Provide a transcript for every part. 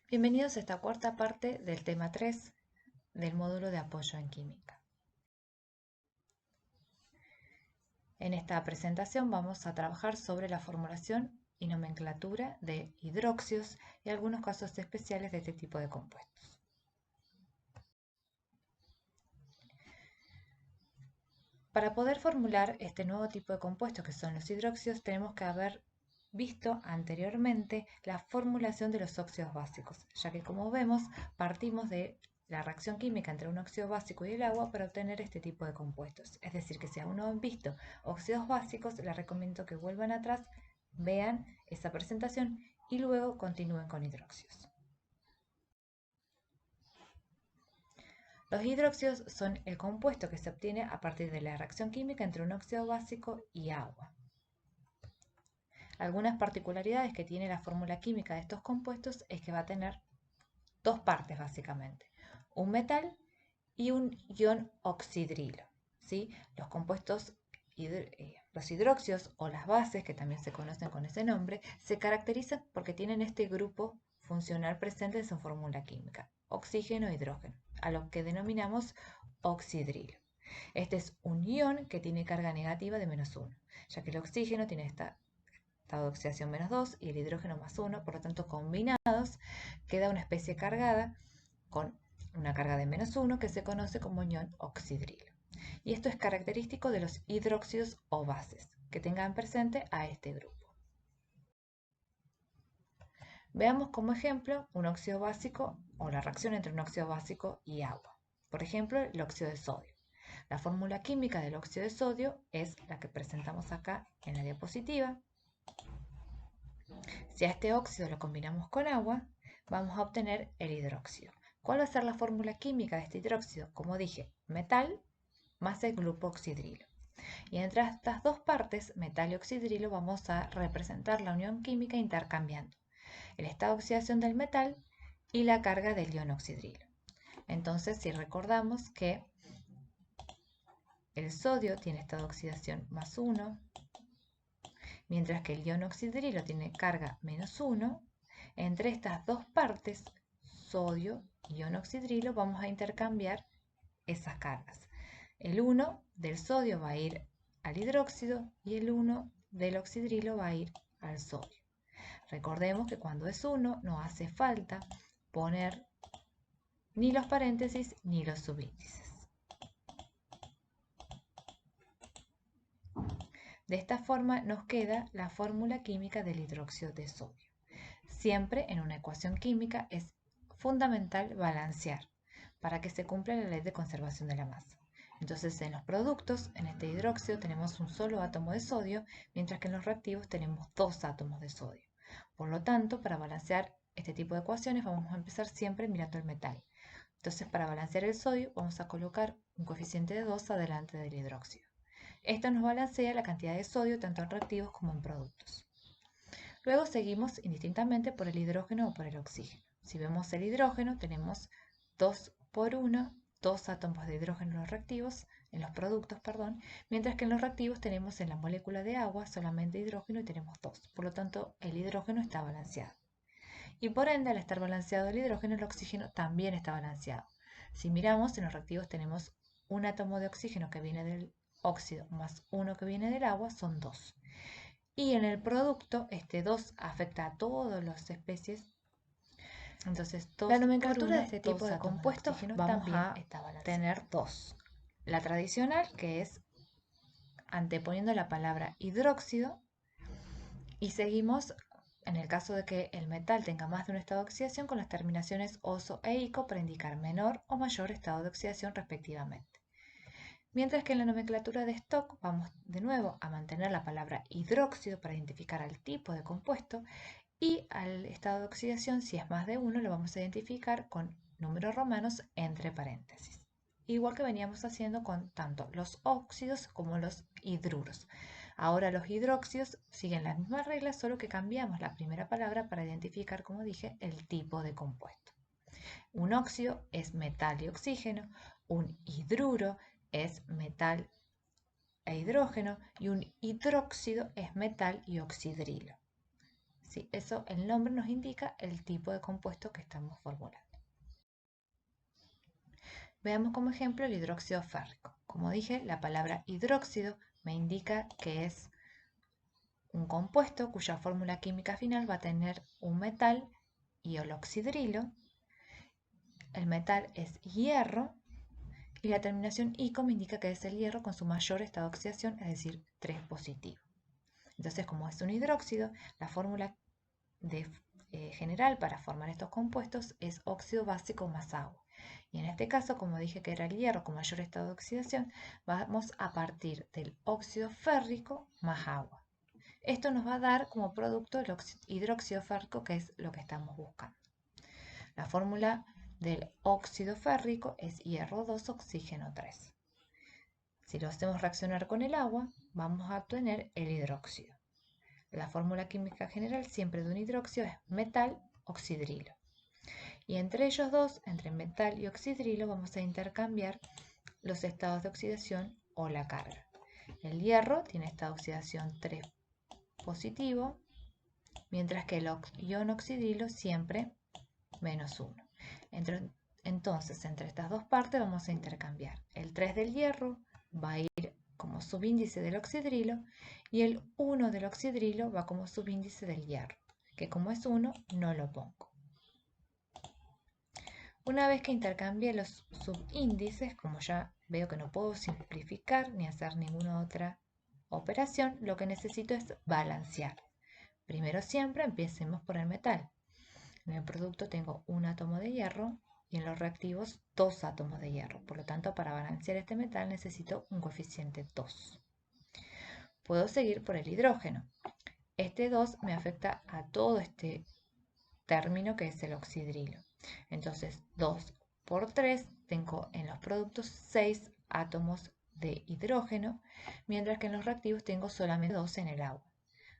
Bienvenidos a esta cuarta parte del tema 3 del módulo de apoyo en química. En esta presentación vamos a trabajar sobre la formulación y nomenclatura de hidróxidos y algunos casos especiales de este tipo de compuestos. Para poder formular este nuevo tipo de compuestos que son los hidróxidos, tenemos que haber visto anteriormente la formulación de los óxidos básicos, ya que como vemos partimos de la reacción química entre un óxido básico y el agua para obtener este tipo de compuestos. Es decir, que si aún no han visto óxidos básicos, les recomiendo que vuelvan atrás, vean esa presentación y luego continúen con hidróxidos. Los hidróxidos son el compuesto que se obtiene a partir de la reacción química entre un óxido básico y agua. Algunas particularidades que tiene la fórmula química de estos compuestos es que va a tener dos partes básicamente, un metal y un ion oxidrilo. ¿Sí? Los compuestos, los hidróxidos o las bases, que también se conocen con ese nombre, se caracterizan porque tienen este grupo funcional presente en su fórmula química, oxígeno e hidrógeno, a lo que denominamos oxidrilo. Este es un ion que tiene carga negativa de -1, ya que el oxígeno tiene estado de oxidación -2 y el hidrógeno +1, por lo tanto combinados queda una especie cargada con una carga de -1 que se conoce como ion oxidrilo. Y esto es característico de los hidróxidos o bases, que tengan presente a este grupo. Veamos como ejemplo un óxido básico o la reacción entre un óxido básico y agua. Por ejemplo, el óxido de sodio. La fórmula química del óxido de sodio es la que presentamos acá en la diapositiva. Si a este óxido lo combinamos con agua, vamos a obtener el hidróxido. ¿Cuál va a ser la fórmula química de este hidróxido? Como dije, metal más el grupo oxidrilo. Y entre estas dos partes, metal y oxidrilo, vamos a representar la unión química intercambiando el estado de oxidación del metal y la carga del ion oxidrilo. Entonces, si recordamos que el sodio tiene estado de oxidación +1, mientras que el ion oxidrilo tiene carga -1, entre estas dos partes, sodio y ion oxidrilo, vamos a intercambiar esas cargas. El 1 del sodio va a ir al hidróxido y el 1 del oxidrilo va a ir al sodio. Recordemos que cuando es 1 no hace falta poner ni los paréntesis ni los subíndices. De esta forma nos queda la fórmula química del hidróxido de sodio. Siempre en una ecuación química es fundamental balancear para que se cumpla la ley de conservación de la masa. Entonces en los productos, en este hidróxido tenemos un solo átomo de sodio, mientras que en los reactivos tenemos dos átomos de sodio. Por lo tanto, para balancear este tipo de ecuaciones vamos a empezar siempre mirando el metal. Entonces para balancear el sodio vamos a colocar un coeficiente de 2 adelante del hidróxido. Esto nos balancea la cantidad de sodio tanto en reactivos como en productos. Luego seguimos indistintamente por el hidrógeno o por el oxígeno. Si vemos el hidrógeno, tenemos 2 por 1, 2 átomos de hidrógeno en los reactivos, en los productos, mientras que en los reactivos tenemos en la molécula de agua solamente hidrógeno y tenemos 2. Por lo tanto, el hidrógeno está balanceado. Y por ende, al estar balanceado el hidrógeno, el oxígeno también está balanceado. Si miramos, en los reactivos tenemos un átomo de oxígeno que viene del óxido más uno que viene del agua, son 2. Y en el producto, este 2 afecta a todas las especies. Entonces, la nomenclatura de este tipo de compuestos vamos a tener 2. La tradicional, que es anteponiendo la palabra hidróxido, y seguimos, en el caso de que el metal tenga más de un estado de oxidación, con las terminaciones oso e ico para indicar menor o mayor estado de oxidación respectivamente. Mientras que en la nomenclatura de stock vamos de nuevo a mantener la palabra hidróxido para identificar al tipo de compuesto y al estado de oxidación, si es más de uno, lo vamos a identificar con números romanos entre paréntesis. Igual que veníamos haciendo con tanto los óxidos como los hidruros. Ahora los hidróxidos siguen las mismas reglas, solo que cambiamos la primera palabra para identificar, como dije, el tipo de compuesto. Un óxido es metal y oxígeno, un hidruro es metal e hidrógeno y un hidróxido es metal y oxidrilo. Sí, eso, el nombre nos indica el tipo de compuesto que estamos formulando. Veamos como ejemplo el hidróxido férrico. Como dije, la palabra hidróxido me indica que es un compuesto cuya fórmula química final va a tener un metal y el oxidrilo. El metal es hierro y la terminación ico me indica que es el hierro con su mayor estado de oxidación, es decir, 3 positivo. Entonces, como es un hidróxido, la fórmula general para formar estos compuestos es óxido básico más agua. Y en este caso, como dije que era el hierro con mayor estado de oxidación, vamos a partir del óxido férrico más agua. Esto nos va a dar como producto el hidróxido férrico, que es lo que estamos buscando. La fórmula del óxido férrico es hierro 2, oxígeno 3. Si lo hacemos reaccionar con el agua, vamos a obtener el hidróxido. La fórmula química general siempre de un hidróxido es metal, oxidrilo. Y entre ellos dos, entre metal y oxidrilo, vamos a intercambiar los estados de oxidación o la carga. El hierro tiene estado de oxidación 3 positivo, mientras que el ion oxidrilo siempre menos 1. Entonces, entre estas dos partes vamos a intercambiar. El 3 del hierro va a ir como subíndice del oxidrilo y el 1 del oxidrilo va como subíndice del hierro, que como es 1 no lo pongo. Una vez que intercambié los subíndices, como ya veo que no puedo simplificar ni hacer ninguna otra operación, lo que necesito es balancear. Primero siempre empecemos por el metal. En el producto tengo un átomo de hierro y en los reactivos 2 átomos de hierro. Por lo tanto, para balancear este metal necesito un coeficiente 2. Puedo seguir por el hidrógeno. Este 2 me afecta a todo este término que es el oxidrilo. Entonces, 2 por 3 tengo en los productos 6 átomos de hidrógeno, mientras que en los reactivos tengo solamente 2 en el agua.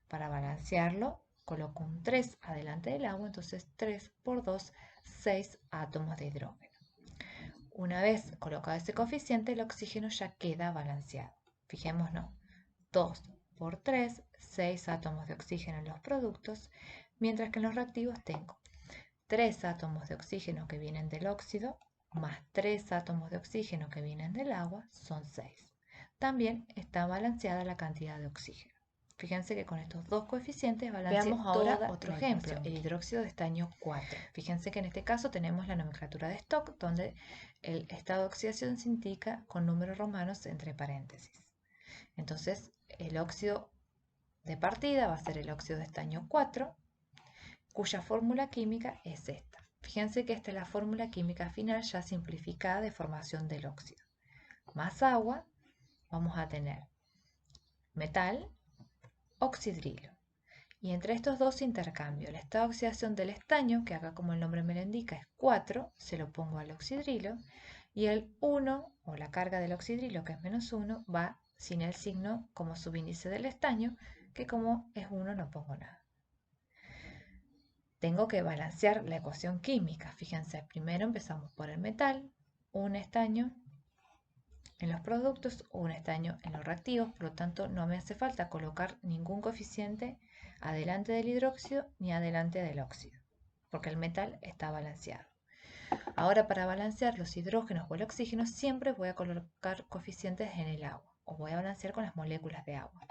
Para balancearlo, coloco un 3 adelante del agua, entonces 3 por 2, 6 átomos de hidrógeno. Una vez colocado ese coeficiente, el oxígeno ya queda balanceado. Fijémonos, 2 por 3, 6 átomos de oxígeno en los productos, mientras que en los reactivos tengo 3 átomos de oxígeno que vienen del óxido, más 3 átomos de oxígeno que vienen del agua, son 6. También está balanceada la cantidad de oxígeno. Fíjense que con estos dos coeficientes balanceamos. Veamos ahora otro ejemplo, el hidróxido de estaño 4. Fíjense que en este caso tenemos la nomenclatura de Stock, donde el estado de oxidación se indica con números romanos entre paréntesis. Entonces, el óxido de partida va a ser el óxido de estaño 4, cuya fórmula química es esta. Fíjense que esta es la fórmula química final ya simplificada de formación del óxido. Más agua, vamos a tener metal, oxidrilo. Y entre estos dos intercambio el estado de oxidación del estaño, que acá como el nombre me lo indica es 4, se lo pongo al oxidrilo, y el 1, o la carga del oxidrilo, que es menos 1, va sin el signo como subíndice del estaño, que como es 1 no pongo nada. Tengo que balancear la ecuación química. Fíjense, primero empezamos por el metal, un estaño en los productos, un estaño en los reactivos, por lo tanto no me hace falta colocar ningún coeficiente adelante del hidróxido ni adelante del óxido, porque el metal está balanceado. Ahora, para balancear los hidrógenos o el oxígeno siempre voy a colocar coeficientes en el agua, o voy a balancear con las moléculas de agua.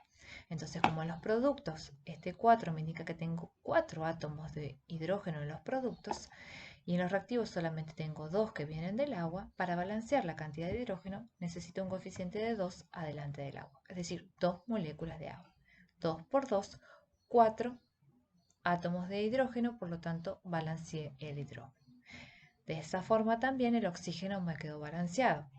Entonces, como en los productos este 4 me indica que tengo 4 átomos de hidrógeno en los productos, y en los reactivos solamente tengo 2 que vienen del agua, para balancear la cantidad de hidrógeno necesito un coeficiente de 2 adelante del agua, es decir, 2 moléculas de agua. 2 por 2, 4 átomos de hidrógeno, por lo tanto balanceé el hidrógeno. De esa forma también el oxígeno me quedó balanceado.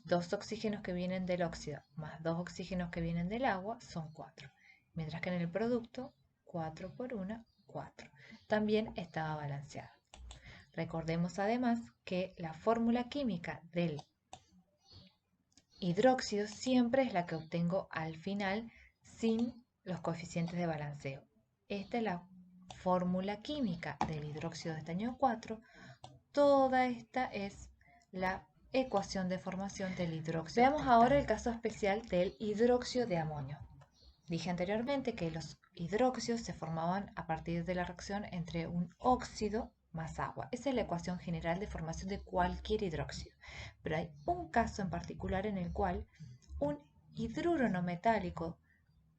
2 oxígenos que vienen del óxido más 2 oxígenos que vienen del agua son 4, mientras que en el producto 4 por 1, 4. También estaba balanceado. Recordemos además que la fórmula química del hidróxido siempre es la que obtengo al final sin los coeficientes de balanceo. Esta es la fórmula química del hidróxido de estaño 4. Toda esta es la ecuación de formación del hidróxido. Veamos ahora el caso especial del hidróxido de amonio. Dije anteriormente que los hidroxios se formaban a partir de la reacción entre un óxido más agua. Esa es la ecuación general de formación de cualquier hidróxido. Pero hay un caso en particular en el cual un hidruro no metálico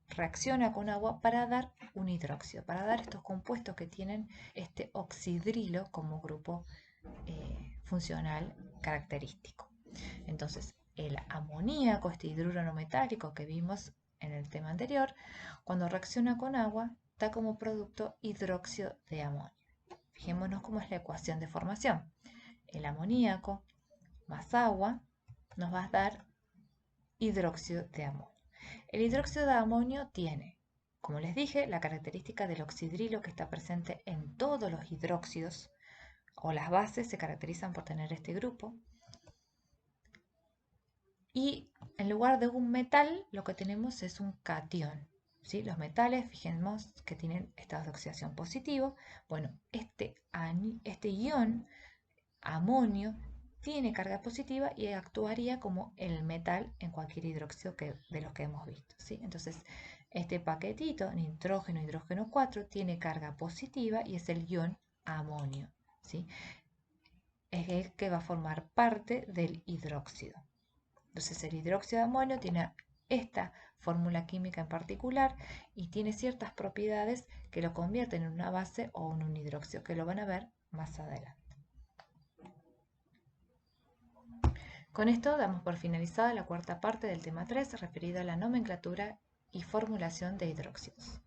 reacciona con agua para dar un hidróxido, para dar estos compuestos que tienen este oxidrilo como grupo funcional característico. Entonces, el amoníaco, este hidruro no metálico que vimos en el tema anterior, cuando reacciona con agua, da como producto hidróxido de amonio. Fijémonos cómo es la ecuación de formación. El amoníaco más agua nos va a dar hidróxido de amonio. El hidróxido de amonio tiene, como les dije, la característica del oxidrilo que está presente en todos los hidróxidos, o las bases se caracterizan por tener este grupo. Y en lugar de un metal, lo que tenemos es un catión. ¿Sí? Los metales, fijemos que tienen estados de oxidación positivo. Bueno, este ion amonio tiene carga positiva y actuaría como el metal en cualquier hidróxido de los que hemos visto. ¿Sí? Entonces, este paquetito, nitrógeno, hidrógeno 4, tiene carga positiva y es el ion amonio. ¿Sí? Es el que va a formar parte del hidróxido. Entonces el hidróxido de amonio tiene esta fórmula química en particular y tiene ciertas propiedades que lo convierten en una base o en un hidróxido, que lo van a ver más adelante. Con esto damos por finalizada la cuarta parte del tema 3 referido a la nomenclatura y formulación de hidróxidos.